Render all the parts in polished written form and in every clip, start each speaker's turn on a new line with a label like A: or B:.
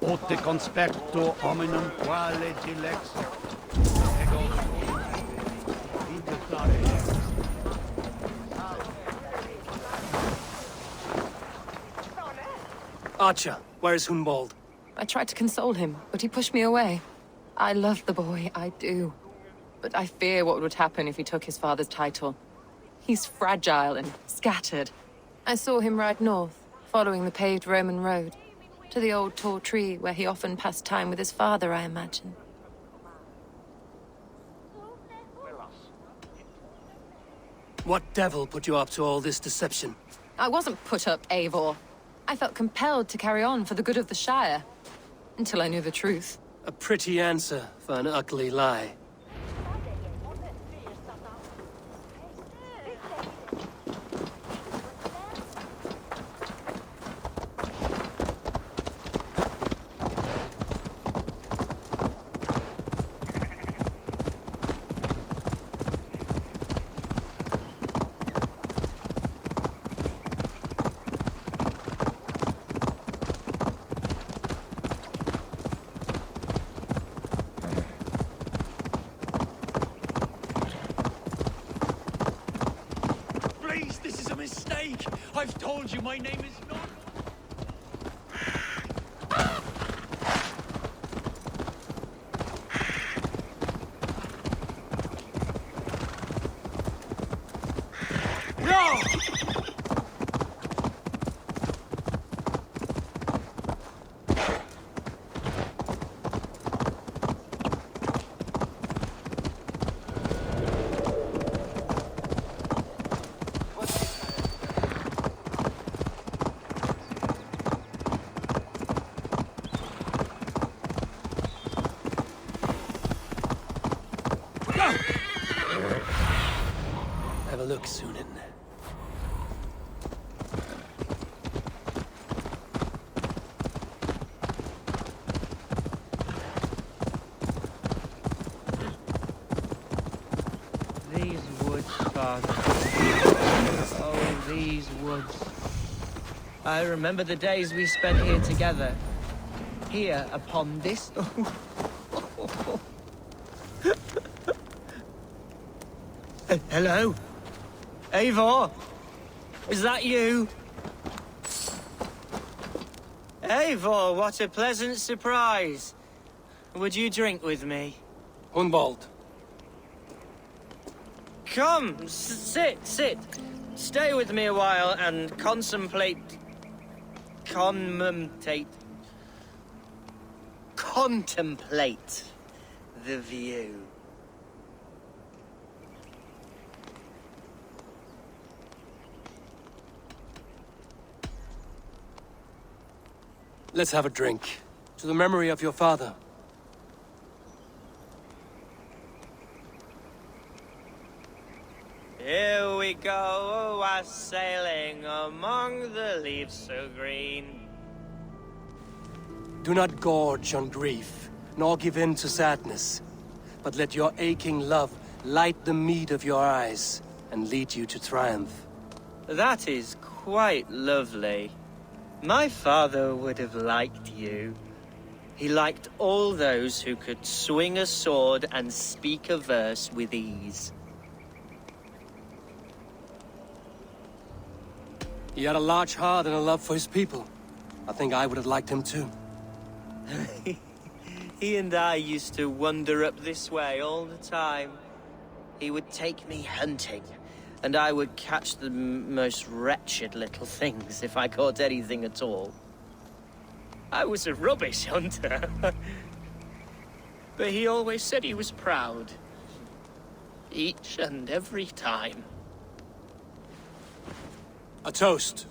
A: Ote conspecto hominum quale dilex.
B: Archer, where is Hunwald?
C: I tried to console him, but he pushed me away. I love the boy, I do. But I fear what would happen if he took his father's title. He's fragile and scattered. I saw him ride north, following the paved Roman road, to the old tall tree where he often passed time with his father, I imagine.
B: What devil put you up to all this deception?
C: I wasn't put up, Eivor. I felt compelled to carry on for the good of the Shire. Until I knew the truth.
B: A pretty answer for an ugly lie.
A: I've told you my name is not... No!
B: Have a look, Sunan.
D: These woods, Father. Oh, these woods. I remember the days we spent here together. Here, upon this... Hello? Eivor? Is that you? Eivor, what a pleasant surprise. Would you drink with me?
B: Hunwald.
D: Come, sit. Stay with me a while and contemplate the view.
B: Let's have a drink. To the memory of your father.
D: Here we go, sailing among the leaves so green.
B: Do not gorge on grief, nor give in to sadness, but let your aching love light the mead of your eyes and lead you to triumph.
D: That is quite lovely. My father would have liked you. He liked all those who could swing a sword and speak a verse with ease.
B: He had a large heart and a love for his people. I think I would have liked him too.
D: He and I used to wander up this way all the time. He would take me hunting, and I would catch the most wretched little things if I caught anything at all. I was a rubbish hunter. But he always said he was proud. Each and every time.
B: A toast.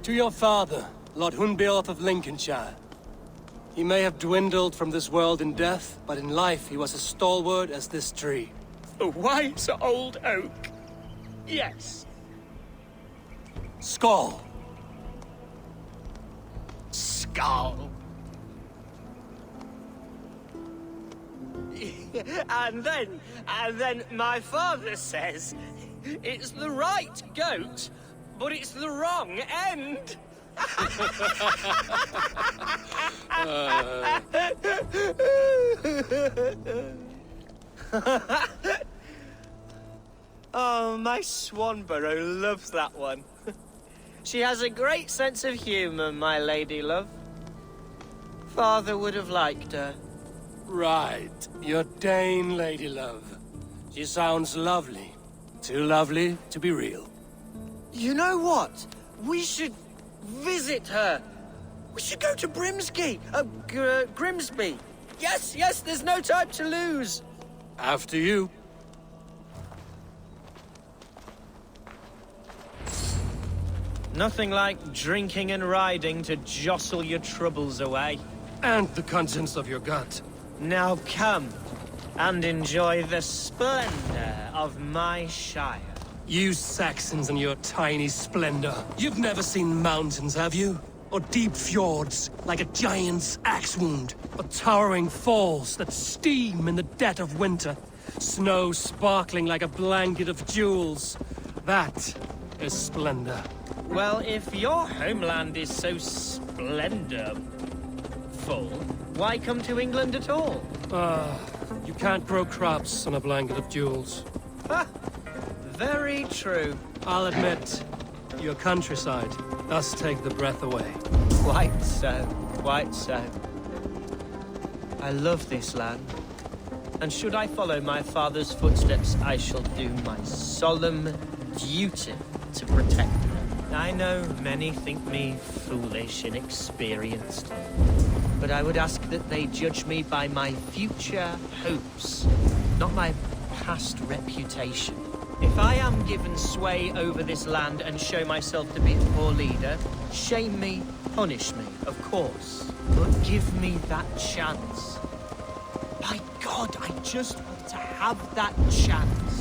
B: To your father, Lord Hundbeortha of Lincolnshire. He may have dwindled from this world in death, but in life he was as stalwart as this tree.
D: A wise old oak. Yes.
B: Skull.
D: Skull. And then my father says It's the right goat, but it's the wrong end. Oh, my Swanborough loves that one. She has a great sense of humor, my lady love. Father would have liked her.
B: Right. Your Dane lady love. She sounds lovely. Too lovely to be real.
D: You know what? We should visit her. We should go to Grimsby. Yes, there's no time to lose.
B: After you.
D: Nothing like drinking and riding to jostle your troubles away.
B: And the contents of your gut.
D: Now come and enjoy the splendor of my Shire.
B: You Saxons and your tiny splendor. You've never seen mountains, have you? Or deep fjords, like a giant's axe wound. Or towering falls that steam in the dead of winter. Snow sparkling like a blanket of jewels. That is splendor.
D: Well, if your homeland is so splendorful, why come to England at all?
B: You can't grow crops on a blanket of jewels.
D: Ha! Very true.
B: I'll admit, your countryside does take the breath away.
D: Quite so, quite so. I love this land. And should I follow my father's footsteps, I shall do my solemn duty to protect it. I know many think me foolish, inexperienced, but I would ask that they judge me by my future hopes, not my past reputation. If I am given sway over this land and show myself to be a poor leader, shame me, punish me, of course, but give me that chance. By God, I just want to have that chance.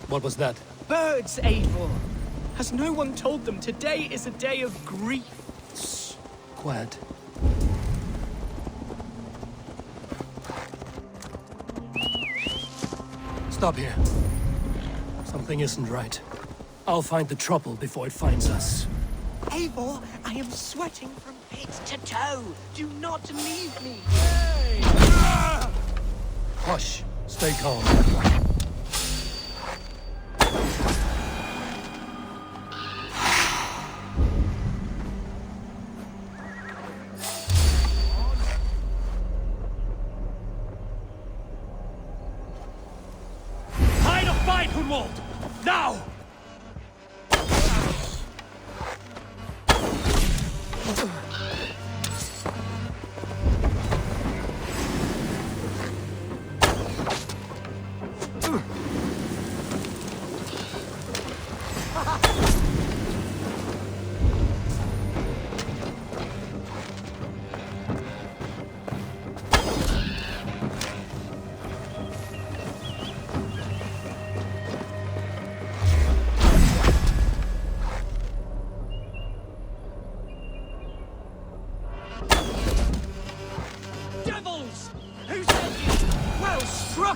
B: What was that?
D: Birds, Eivor! Has no one told them today is a day of grief?
B: Quiet. Stop here. Something isn't right. I'll find the trouble before it finds us.
D: Eivor, I am sweating from head to toe. Do not leave me.
B: Hush. Stay calm. Hunwald! Now!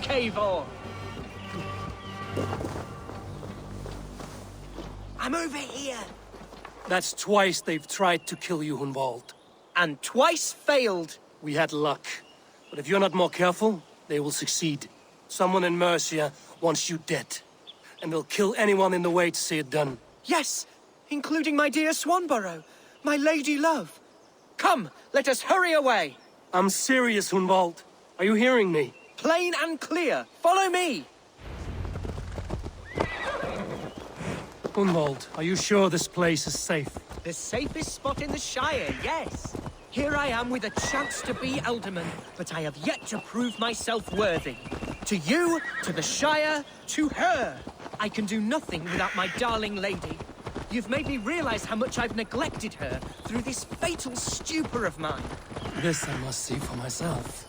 D: Eivor! I'm over here.
B: That's twice they've tried to kill you, Hunwald.
D: And twice failed.
B: We had luck. But if you're not more careful, they will succeed. Someone in Mercia wants you dead. And they'll kill anyone in the way to see it done.
D: Yes, including my dear Swanborough, my lady love. Come, let us hurry away.
B: I'm serious, Hunwald. Are you hearing me?
D: Plain and clear. Follow me.
B: Hunwald, are you sure this place is safe?
D: The safest spot in the Shire, yes. Here I am with a chance to be Alderman, but I have yet to prove myself worthy. To you, to the Shire, to her. I can do nothing without my darling lady. You've made me realize how much I've neglected her through this fatal stupor of mine.
B: This I must see for myself.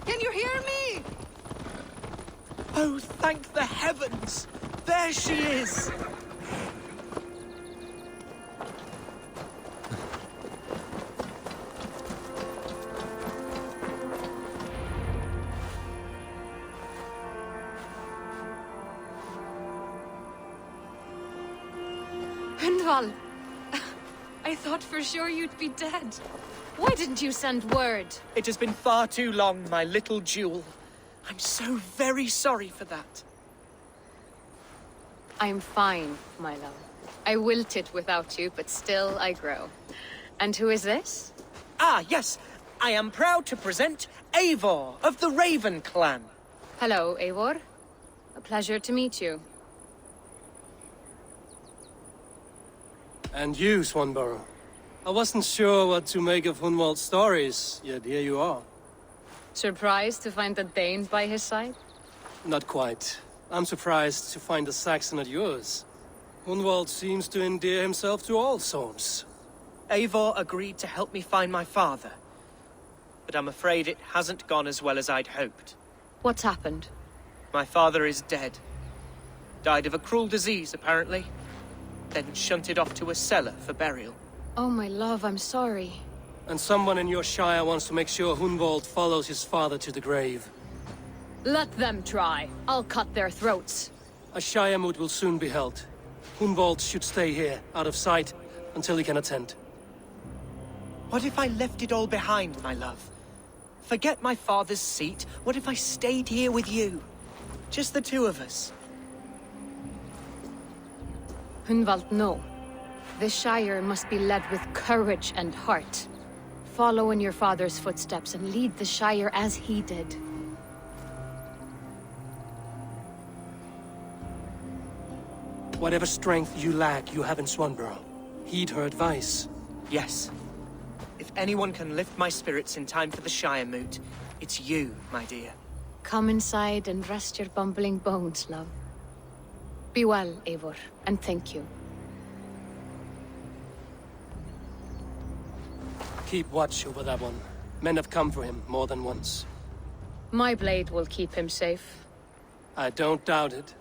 C: Can you hear me?
D: Oh, thank the heavens! There she is!
C: Hunwald! I thought for sure you'd be dead. Why didn't you send word?
D: It has been far too long, my little jewel. I'm so very sorry for that.
C: I'm fine, my love. I wilted without you, but still I grow. And who is this?
D: Ah, yes. I am proud to present Eivor of the Raven clan.
C: Hello, Eivor. A pleasure to meet you.
B: And you, Swanborough. I wasn't sure what to make of Hunwald's stories, yet here you are.
C: Surprised to find a Dane by his side?
B: Not quite. I'm surprised to find a Saxon at yours. Hunwald seems to endear himself to all sorts.
D: Eivor agreed to help me find my father. But I'm afraid it hasn't gone as well as I'd hoped.
C: What's happened?
D: My father is dead. Died of a cruel disease, apparently. Then shunted off to a cellar for burial.
C: Oh, my love, I'm sorry.
B: And someone in your shire wants to make sure Hunwald follows his father to the grave.
C: Let them try. I'll cut their throats.
B: A Shiremoot will soon be held. Hunwald should stay here, out of sight, until he can attend.
D: What if I left it all behind, my love? Forget my father's seat. What if I stayed here with you? Just the two of us.
C: Hunwald, no. The Shire must be led with courage and heart. Follow in your father's footsteps and lead the Shire as he did.
B: Whatever strength you lack, you have in Swanborough. Heed her advice.
D: Yes. If anyone can lift my spirits in time for the Shiremoot, it's you, my dear.
C: Come inside and rest your bumbling bones, love. Be well, Eivor, and thank you.
B: Keep watch over that one. Men have come for him more than once.
C: My blade will keep him safe.
B: I don't doubt it.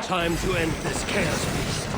B: Time to end this chaos beast.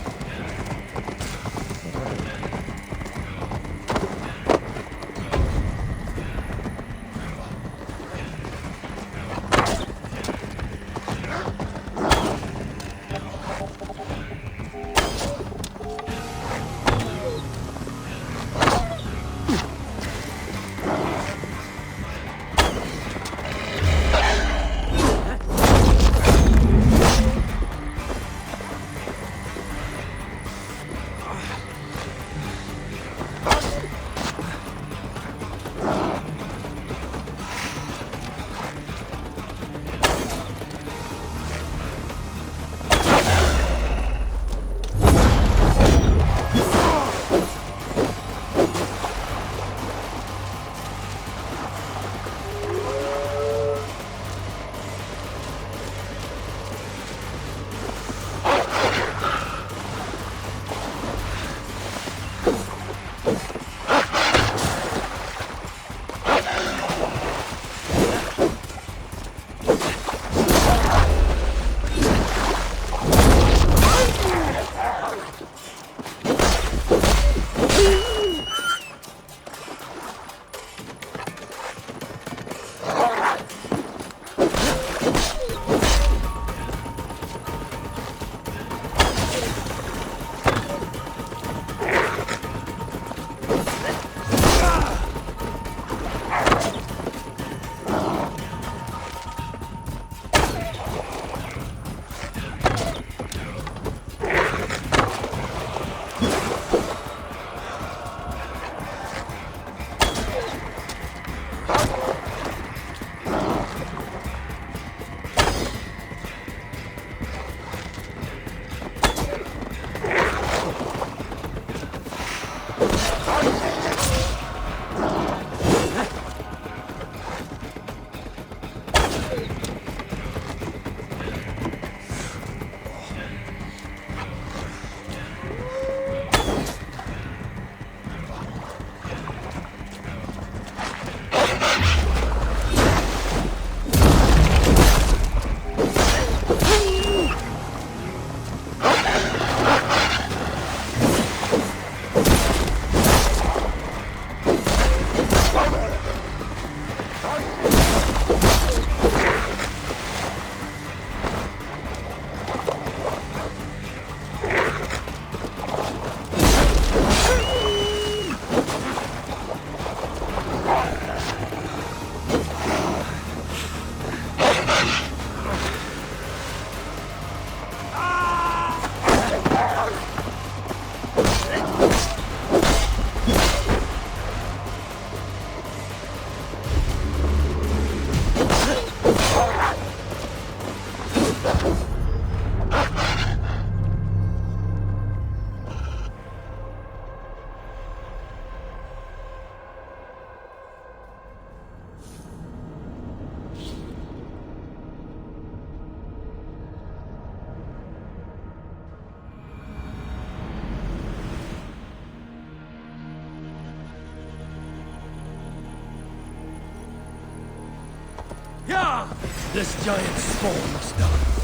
B: This giant spawn must die.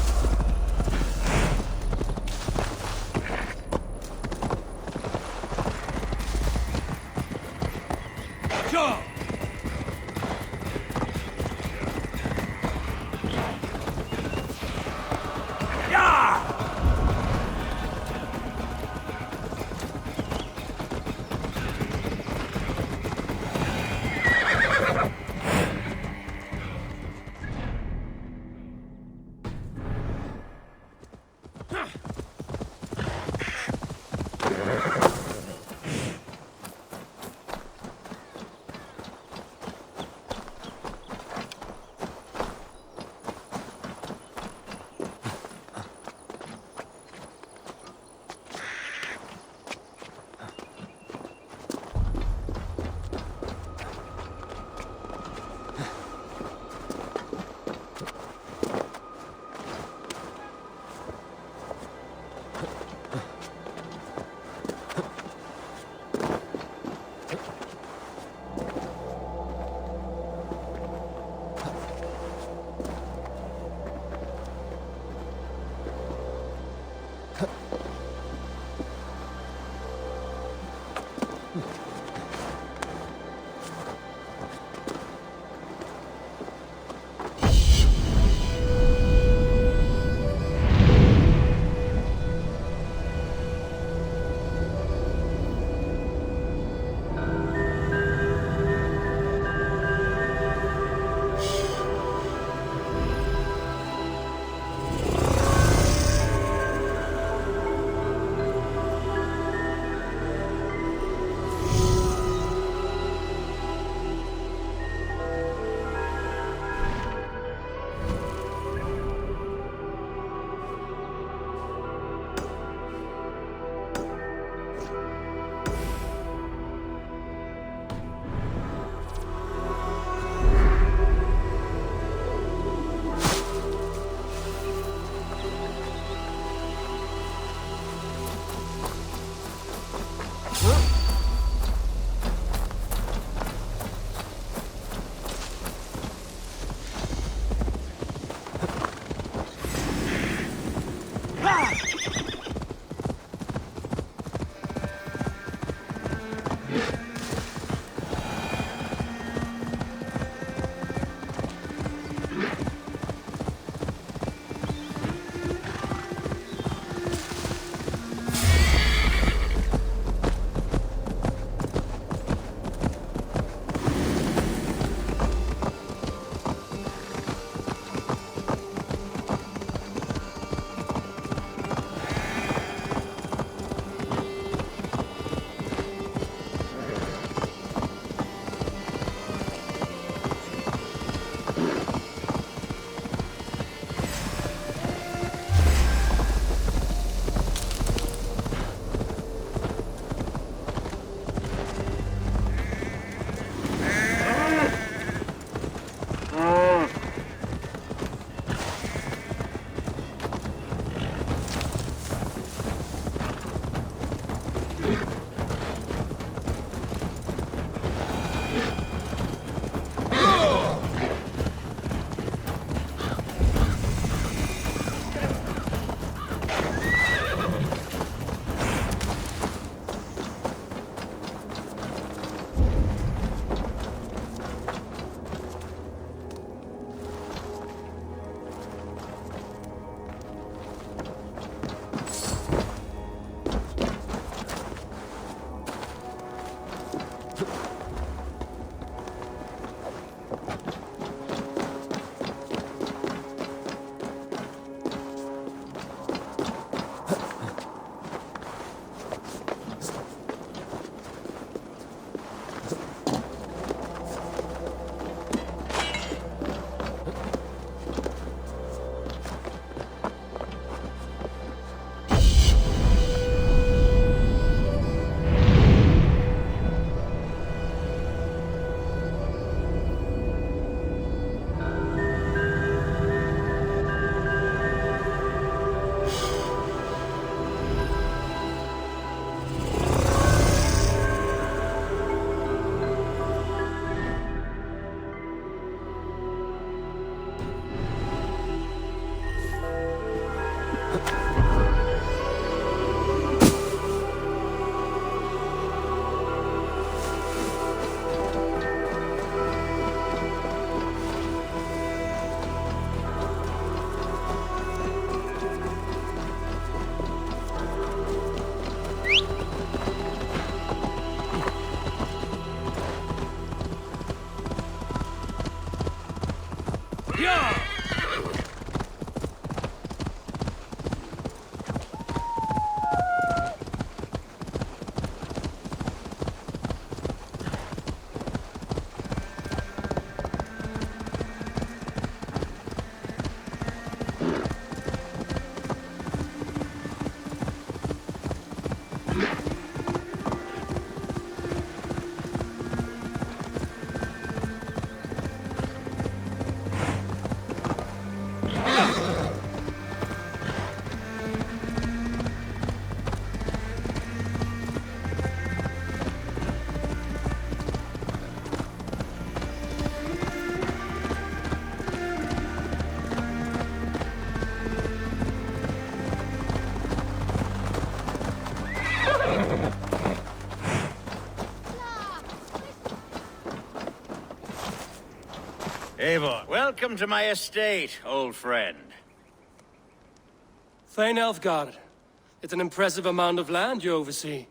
B: Go!
A: Eivor, welcome to my estate, old friend.
B: Thane Aelfgar. It's an impressive amount of land you oversee.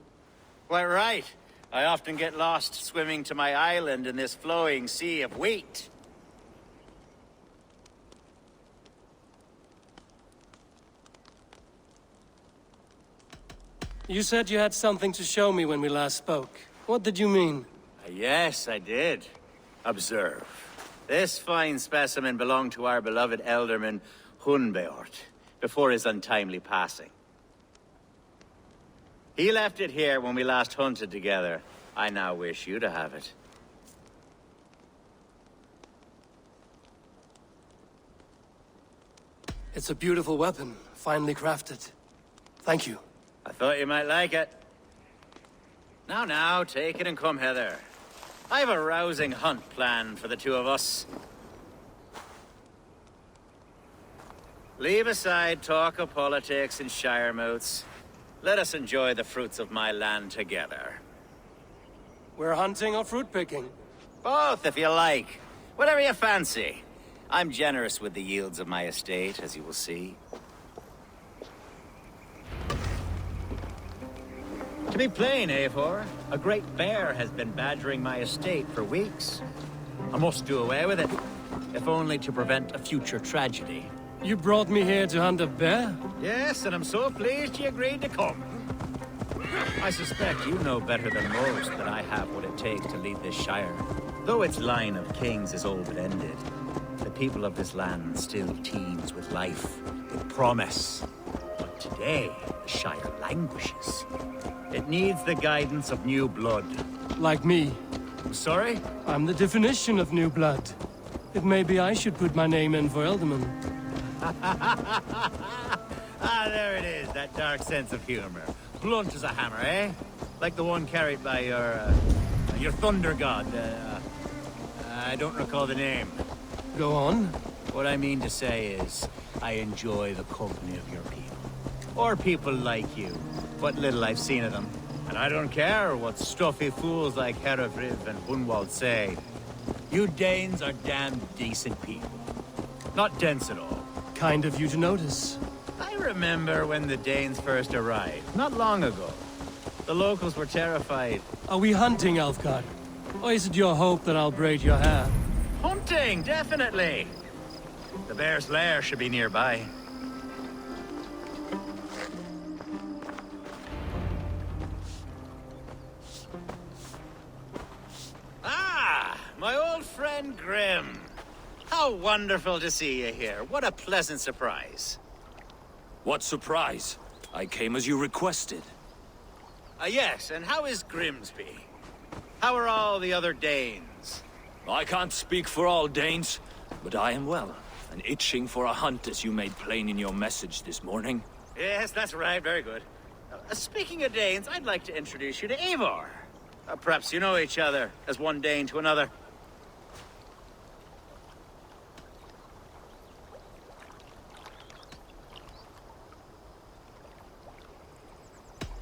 A: Quite right. I often get lost swimming to my island in this flowing sea of wheat.
B: You said you had something to show me when we last spoke. What did you mean?
A: Yes, I did. Observe. This fine specimen belonged to our beloved elderman, Hundbeortha, before his untimely passing. He left it here when we last hunted together. I now wish you to have it.
B: It's a beautiful weapon, finely crafted. Thank you.
A: I thought you might like it. Now, take it and come hither. I have a rousing hunt planned for the two of us. Leave aside talk of politics and Shiremoots. Let us enjoy the fruits of my land together.
B: We're hunting or fruit picking?
A: Both, if you like. Whatever you fancy. I'm generous with the yields of my estate, as you will see. To be plain, Eivor, a great bear has been badgering my estate for weeks. I must do away with it, if only to prevent a future tragedy.
B: You brought me here to hunt a bear?
A: Yes, and I'm so pleased you agreed to come. I suspect you know better than most that I have what it takes to lead this shire. Though its line of kings is old and ended, the people of this land still teems with life, with promise. But today, the shire languishes. It needs the guidance of new blood.
B: Like me.
A: Sorry?
B: I'm the definition of new blood. If maybe I should put my name in for Elderman.
A: Ah, there it is, that dark sense of humor. Blunt as a hammer, eh? Like the one carried by your thunder god. I don't recall the name.
B: Go on.
A: What I mean to say is, I enjoy the company of your people. Or people like you. What little I've seen of them. And I don't care what stuffy fools like Herefrith and Hunwald say. You Danes are damn decent people. Not dense at all.
B: Kind of you to notice.
A: I remember when the Danes first arrived, not long ago. The locals were terrified.
B: Are we hunting, Aelfgar? Or is it your hope that I'll braid your hair?
A: Hunting, definitely! The bear's lair should be nearby. Ah, my old friend Grim. How wonderful to see you here. What a pleasant surprise.
E: What surprise? I came as you requested.
A: Yes, and how is Grimsby? How are all the other Danes?
E: I can't speak for all Danes, but I am well, and itching for a hunt as you made plain in your message this morning.
A: Yes, that's right. Very good. Speaking of Danes, I'd like to introduce you to Eivor. Perhaps you know each other, as one Dane to another.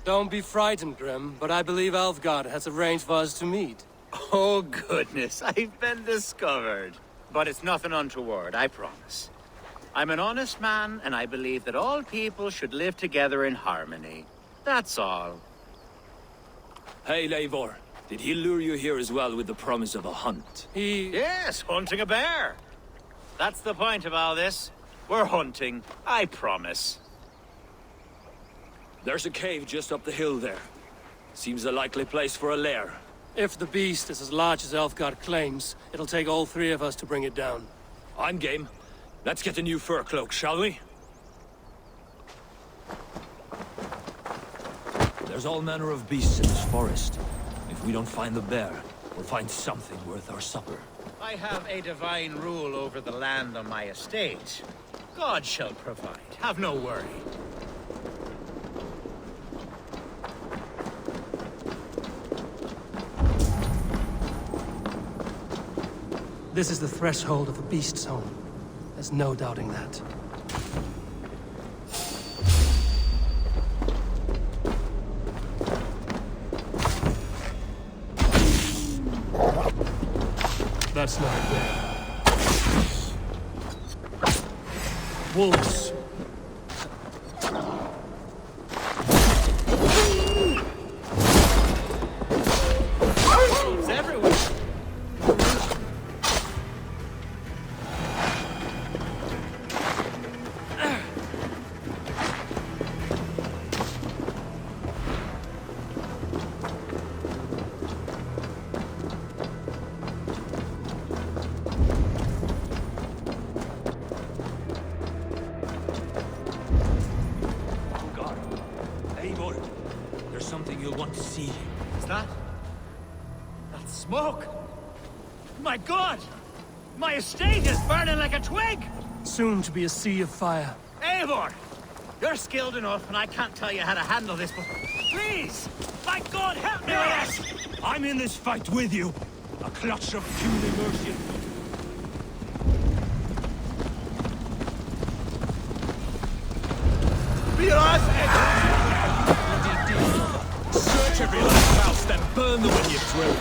B: Don't be frightened, Grim, but I believe Aelfgar has arranged for us to meet.
A: Oh, goodness, I've been discovered. But it's nothing untoward, I promise. I'm an honest man, and I believe that all people should live together in harmony. That's all.
E: Hey, Eivor. Did he lure you here as well with the promise of a hunt?
A: Yes, hunting a bear. That's the point of all this. We're hunting, I promise.
E: There's a cave just up the hill there. Seems a likely place for a lair.
B: If the beast is as large as Aelfgar claims, it'll take all three of us to bring it down.
E: I'm game. Let's get a new fur cloak, shall we? There's all manner of beasts in this forest. If we don't find the bear, we'll find something worth our supper.
A: I have a divine rule over the land on my estate. God shall provide. Have no worry.
B: This is the threshold of a beast's home. There's no doubting that. That's not a bear. Wolves.
A: It's everywhere.
E: Eivor, there's something you'll want to see.
A: Is that? That's smoke! My God! My estate is burning like a twig!
B: Soon to be a sea of fire.
A: Eivor! You're skilled enough, and I can't tell you how to handle this, but please! My God, help me with this!
E: I'm in this fight with you. A clutch of puny mercy. Search every last house, then burn them when you drill.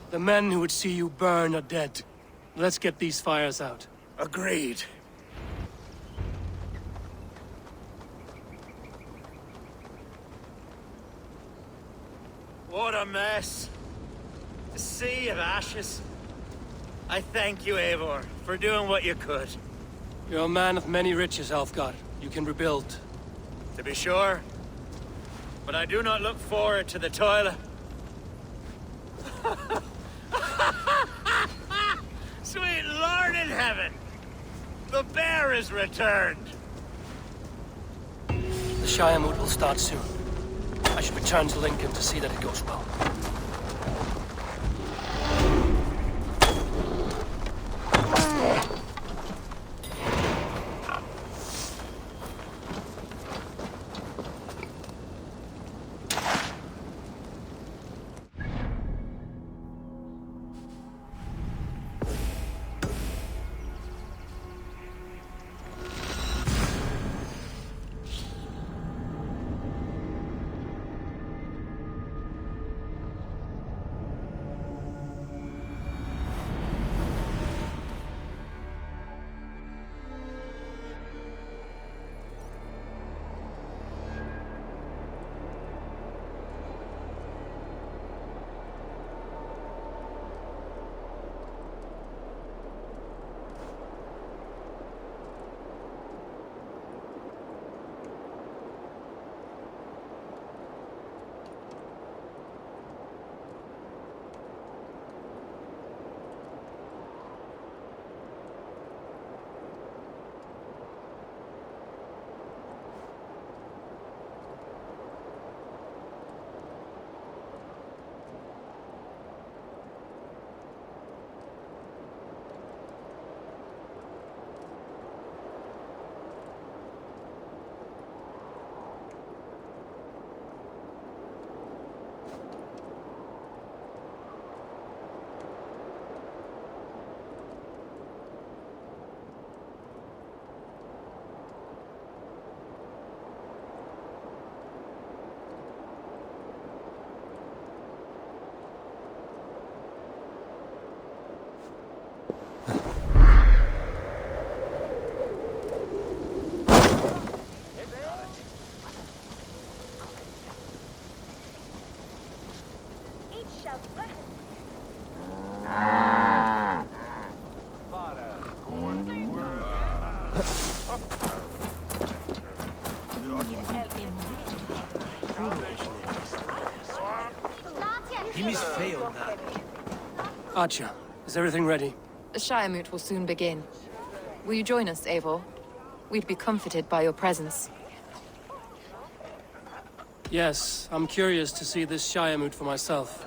B: The men who would see you burn are dead. Let's get these fires out.
A: Agreed. What a mess. A sea of ashes. I thank you, Eivor, for doing what you could.
B: You're a man of many riches, Aelfgar. You can rebuild.
A: To be sure. But I do not look forward to the toil. Sweet Lord in heaven! The bear is returned!
B: The Shiremoot will start soon. I should return to Lincoln to see that it goes well. Archer, is everything ready?
C: The Shiremoot will soon begin. Will you join us, Eivor? We'd be comforted by your presence.
B: Yes, I'm curious to see this Shiremoot for myself.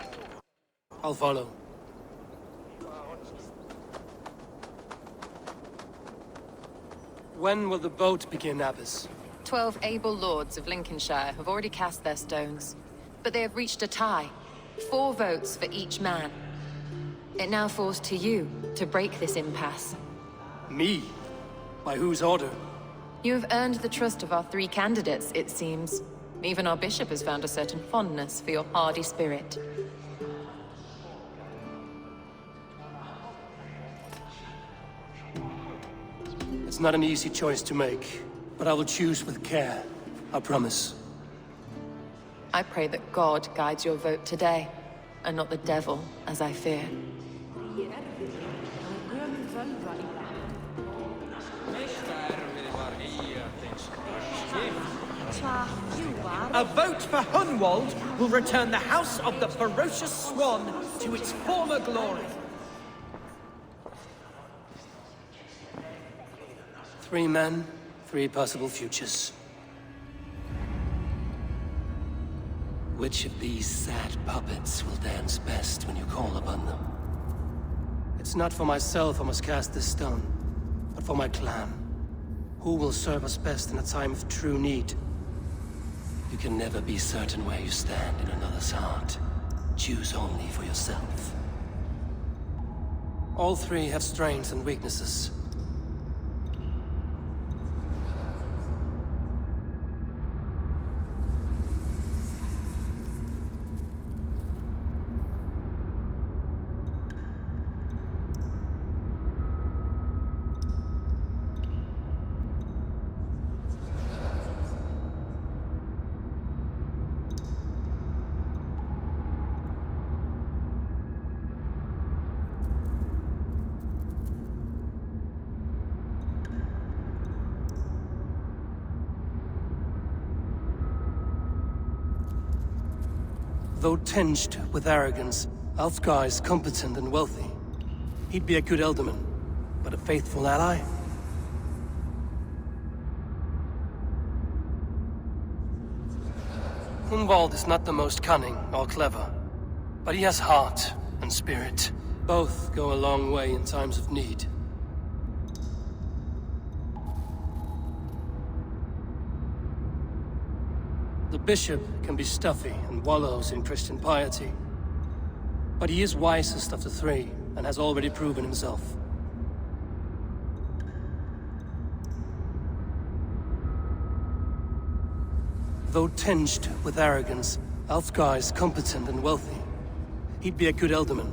B: I'll follow. When will the boat begin, Abbess?
C: 12 able lords of Lincolnshire have already cast their stones, but they have reached a tie. 4 votes for each man. It now falls to you to break this impasse.
B: Me? By whose order?
C: You have earned the trust of our 3 candidates, it seems. Even our bishop has found a certain fondness for your hardy spirit.
B: It's not an easy choice to make, but I will choose with care. I promise.
C: I pray that God guides your vote today, and not the devil, as I fear.
D: A vote for Hunwald will return the House of the Ferocious Swan to its former glory.
B: 3 men, 3 possible futures. Which of these sad puppets will dance best when you call upon them? It's not for myself I must cast this stone, but for my clan. Who will serve us best in a time of true need? You can never be certain where you stand in another's heart. Choose only for yourself. All 3 have strengths and weaknesses. Though tinged with arrogance, Aelfgar is competent and wealthy. He'd be a good ealdorman, but a faithful ally? Hunwald is not the most cunning or clever, but he has heart and spirit. Both go a long way in times of need. The bishop can be stuffy and wallows in Christian piety. But he is wisest of the 3, and has already proven himself. Though tinged with arrogance, Aelfgar is competent and wealthy. He'd be a good ealdorman,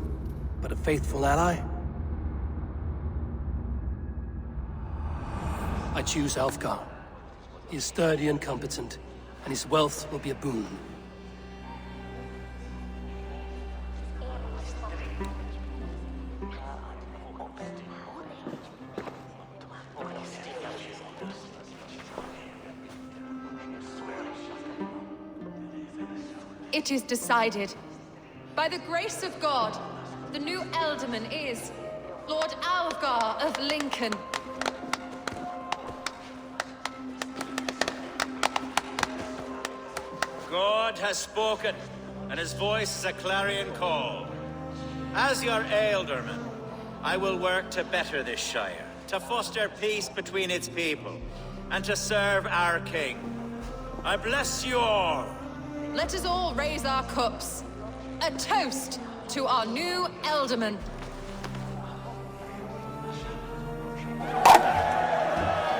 B: but a faithful ally? I choose Aelfgar. He is sturdy and competent, and his wealth will be a boon.
C: It is decided. By the grace of God, the new ealdorman is Lord Aelfgar of Lincoln.
A: God has spoken, and his voice is a clarion call. As your ealdorman, I will work to better this shire, to foster peace between its people, and to serve our king. I bless you all.
C: Let us all raise our cups. A toast to our new ealdorman.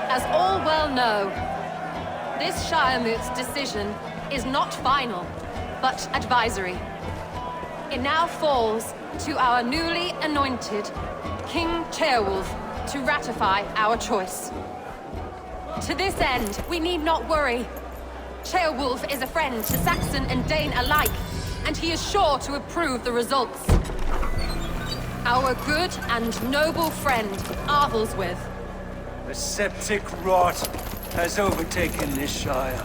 C: As all well know, this Shiremoot's decision is not final, but advisory. It now falls to our newly anointed King Ceolwulf to ratify our choice. To this end, we need not worry. Ceolwulf is a friend to Saxon and Dane alike, and he is sure to approve the results. Our good and noble friend, Arthelswith,
B: A septic rot has overtaken this Shire.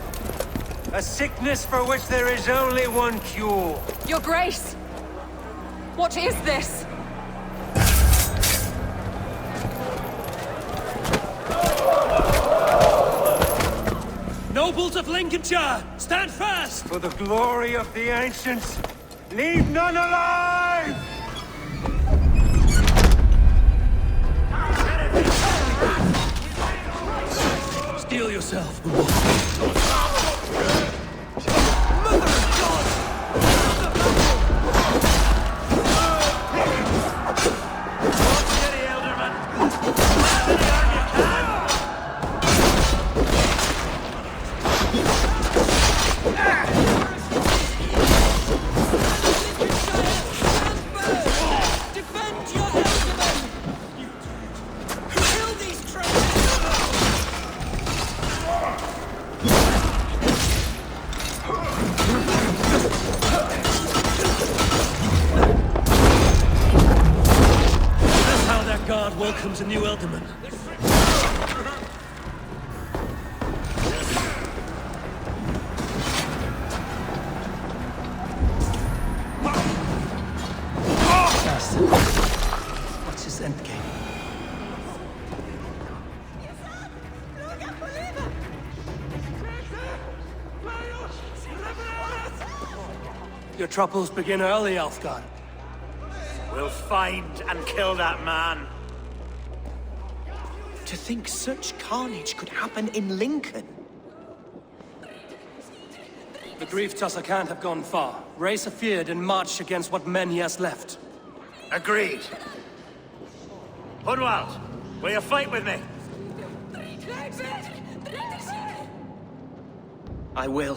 B: A sickness for which there is only one cure.
C: Your Grace! What is this?
B: Nobles of Lincolnshire, stand fast! For the glory of the ancients, leave none alive! Steel yourself. Welcomes a new Elderman. What's his endgame? Your troubles begin early, Aelfgar.
A: We'll find and kill that man.
D: To think such carnage could happen in Lincoln.
B: The grief tusser can't have gone far. Raise a feared and march against what men he has left.
A: Agreed. Hunwald, will you fight with me?
D: I will.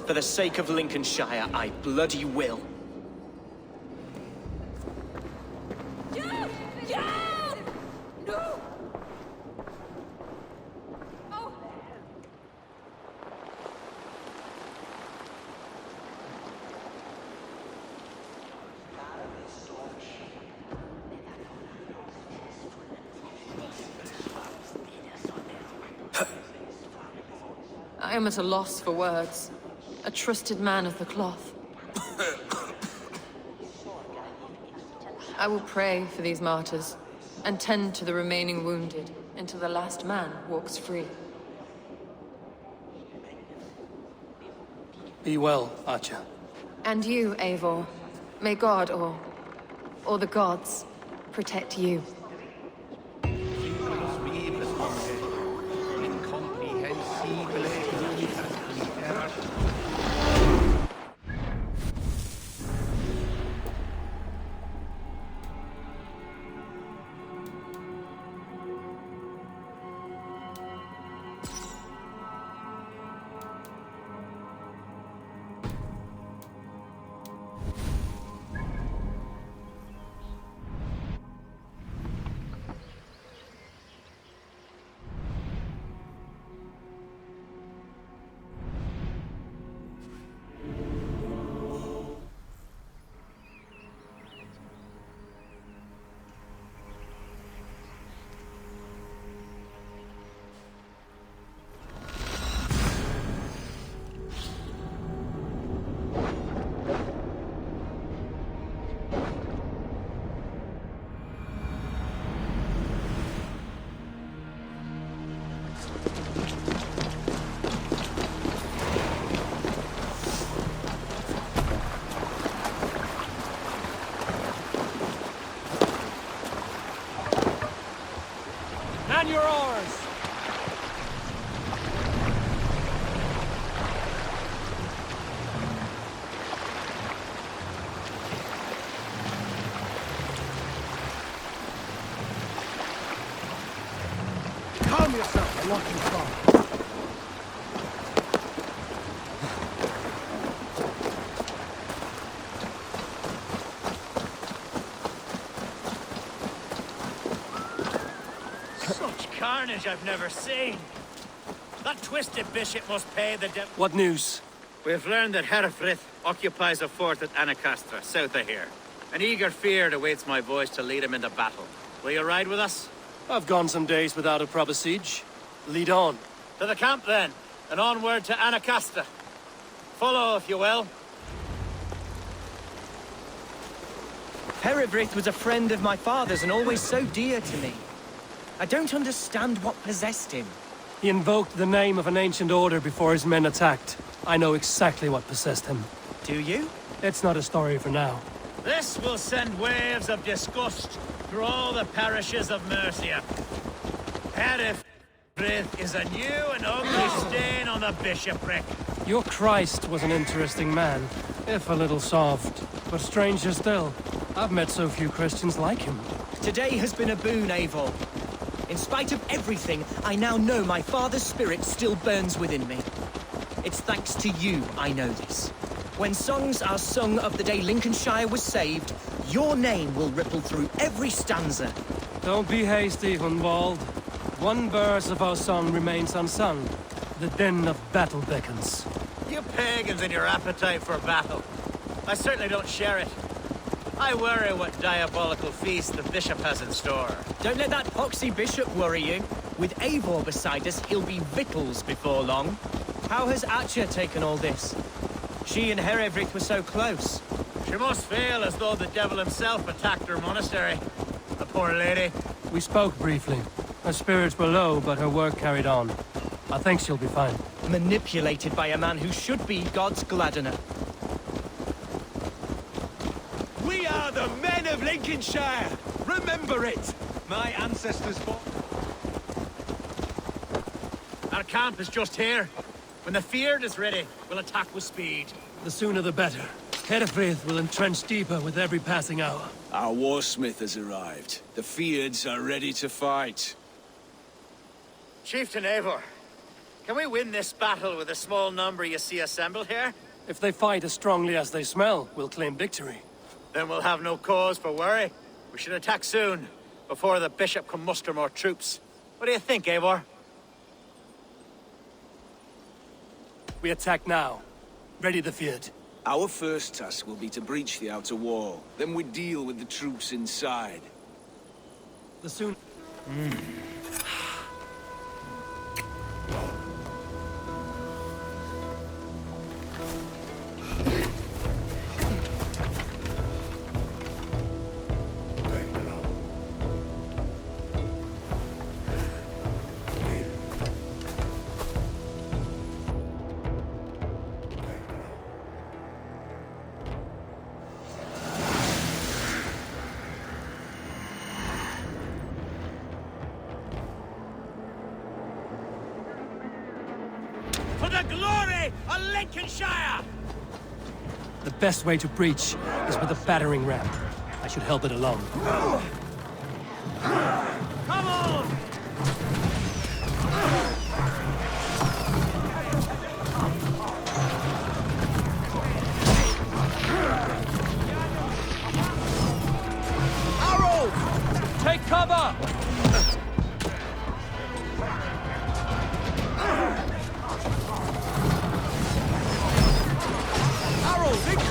D: For the sake of Lincolnshire, I bloody will.
C: I am at a loss for words. A trusted man of the cloth. I will pray for these martyrs, and tend to the remaining wounded, until the last man walks free.
B: Be well, Archer.
C: And you, Eivor. May God, or the gods, protect you.
B: Man your oars!
F: Calm yourself, I'm walking far.
A: Such carnage I've never seen. That twisted bishop must pay the debt.
B: What news?
A: We've learned that Herefrith occupies a fort at Anacastra, south of here. An eager fear awaits my boys to lead him into battle. Will you ride with us?
B: I've gone some days without a proper siege. Lead on.
A: To the camp, then, and onward to Anacasta. Follow, if you will.
D: Herefrith was a friend of my father's and always so dear to me. I don't understand what possessed him.
B: He invoked the name of an ancient order before his men attacked. I know exactly what possessed him.
D: Do you?
B: It's not a story for now.
A: This will send waves of disgust through all the parishes of Mercia. Herefrith is a new and ugly stain on the bishopric.
B: Your Christ was an interesting man, if a little soft. But stranger still, I've met so few Christians like him.
D: Today has been a boon, Eivor. In spite of everything, I now know my father's spirit still burns within me. It's thanks to you I know this. When songs are sung of the day Lincolnshire was saved, your name will ripple through every stanza.
B: Don't be hasty, Hunwald. One verse of our song remains unsung. The din of battle beckons.
A: You pagans and your appetite for battle. I certainly don't share it. I worry what diabolical feast the bishop has in store.
D: Don't let that poxy bishop worry you. With Eivor beside us, he'll be victuals before long. How has Atcha taken all this? She and Herefrith were so close.
A: She must feel as though the devil himself attacked her monastery. The poor lady.
B: We spoke briefly. Her spirits were low, but her work carried on. I think she'll be fine.
D: Manipulated by a man who should be God's gladdener.
G: We are the men of Lincolnshire! Remember it! My ancestors fought...
A: Our camp is just here. When the Feared is ready, we'll attack with speed.
B: The sooner the better. Herefrith will entrench deeper with every passing hour.
G: Our warsmith has arrived. The Feards are ready to fight.
A: Chieftain Eivor, can we win this battle with the small number you see assembled here?
B: If they fight as strongly as they smell, we'll claim victory.
A: Then we'll have no cause for worry. We should attack soon, before the bishop can muster more troops. What do you think, Eivor?
B: We attack now. Ready the Feared.
G: Our first task will be to breach the outer wall. Then we deal with the troops inside.
B: The soon...
A: For the glory of Lincolnshire!
B: The best way to breach is with a battering ram. I should help it along.
A: Come on!
B: Arrows! Take cover!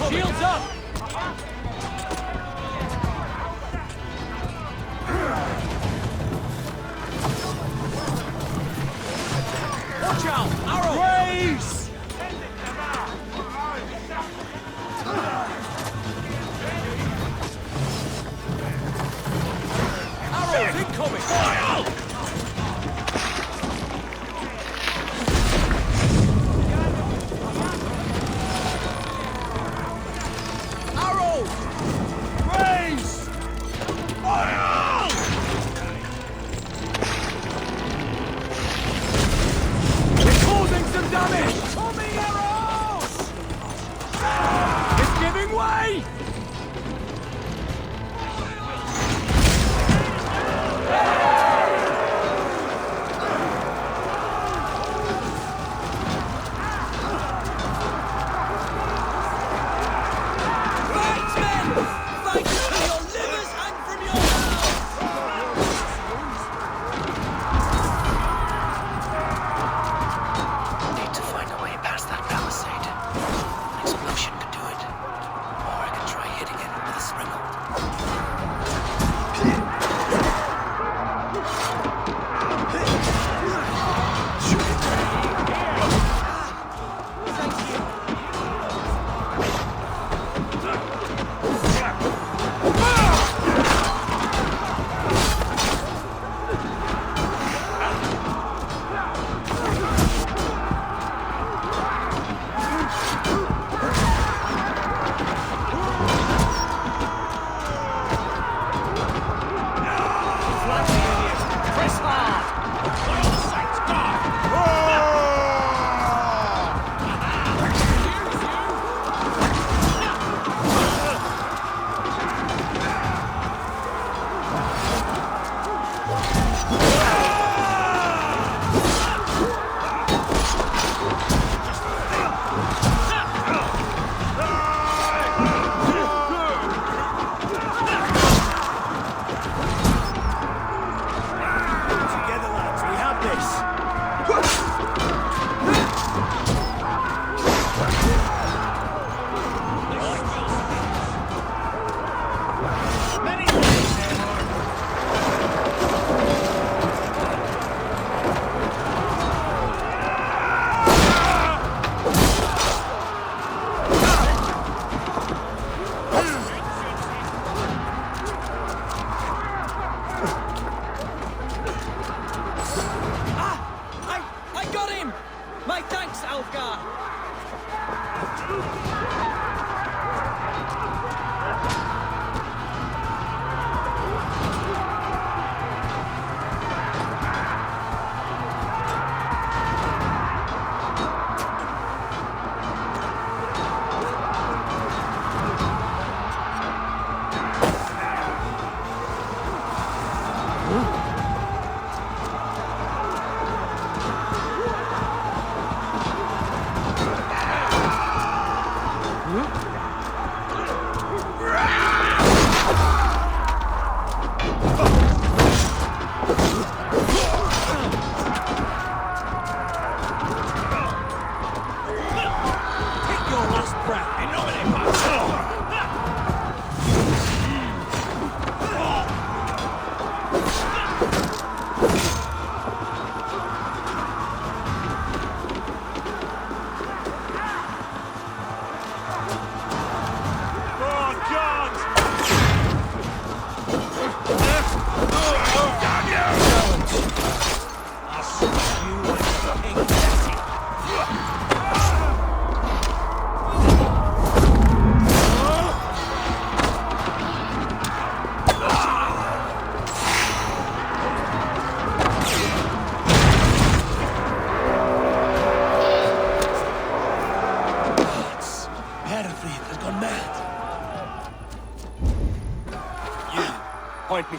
B: Shields up!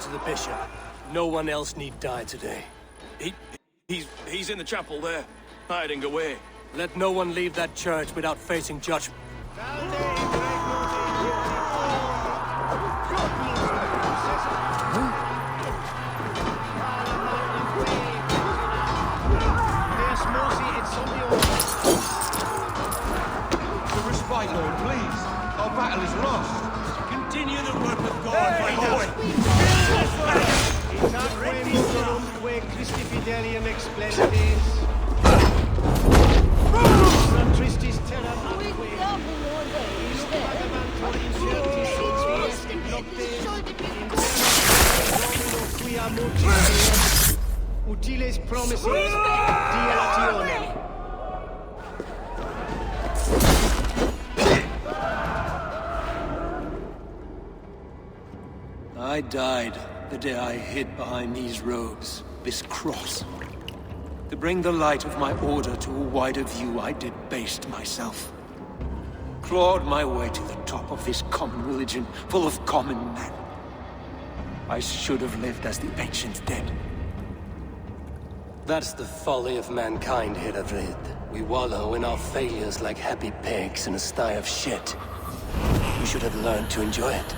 B: to the bishop. No one else need die today.
E: He's in the chapel there, hiding away.
B: Let no one leave that church without facing judgment.
F: The respite, Lord, please. Our battle is lost.
G: Continue the work of God, my boy.
F: Christi Fidelium Explendis. Tristis terra utiles promises dilationem.
B: I died the day I hid behind these robes, this cross. To bring the light of my order to a wider view, I debased myself. Clawed my way to the top of this common religion, full of common men. I should have lived as the ancients did. That's the folly of mankind, Herefrith. We wallow in our failures like happy pigs in a sty of shit. We should have learned to enjoy it.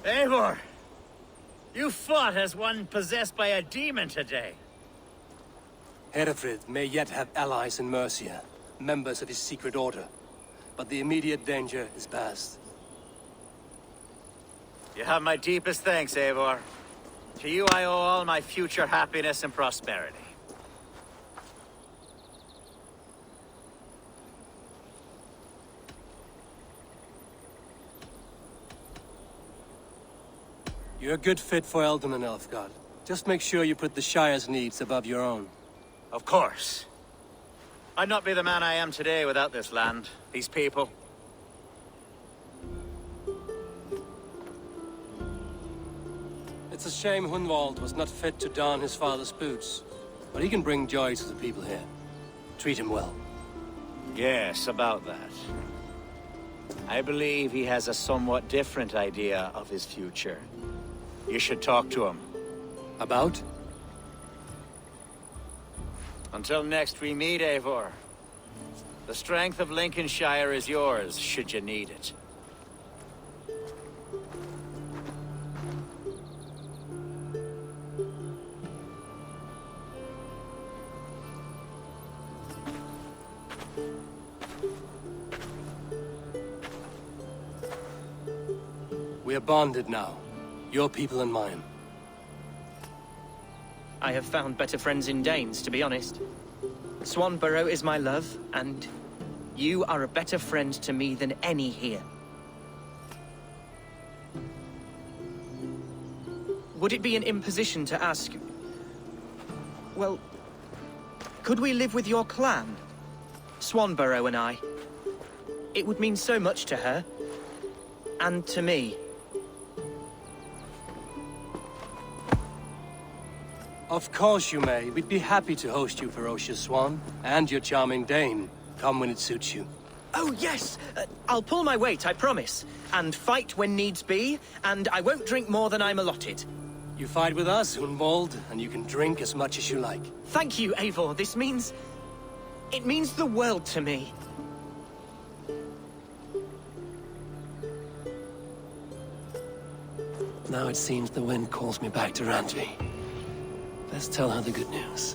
A: Eivor! You fought as one possessed by a demon today.
B: Herefrith may yet have allies in Mercia, members of his secret order, but the immediate danger is past.
A: You have my deepest thanks, Eivor. To you I owe all my future happiness and prosperity.
B: You're a good fit for Alderman, Aelfgar. Just make sure you put the Shire's needs above your own.
A: Of course. I'd not be the man I am today without this land, these people.
B: It's a shame Hunwald was not fit to don his father's boots. But he can bring joy to the people here. Treat him well.
A: Yes, about that. I believe he has a somewhat different idea of his future. You should talk to him.
B: About?
A: Until next we meet, Eivor. The strength of Lincolnshire is yours, should you need it.
B: We are bonded now. Your people and mine.
D: I have found better friends in Danes, to be honest. Swanborough is my love, and you are a better friend to me than any here. Would it be an imposition to ask... Well, could we live with your clan? Swanborough and I. It would mean so much to her. And to me.
B: Of course you may. We'd be happy to host you, ferocious Swan. And your charming Dane. Come when it suits you.
D: Oh, yes! I'll pull my weight, I promise. And fight when needs be, and I won't drink more than I'm allotted.
B: You fight with us, Hunwald, and you can drink as much as you like.
D: Thank you, Eivor. This means... it means the world to me.
B: Now it seems the wind calls me back to Randvi. Let's tell her the good news.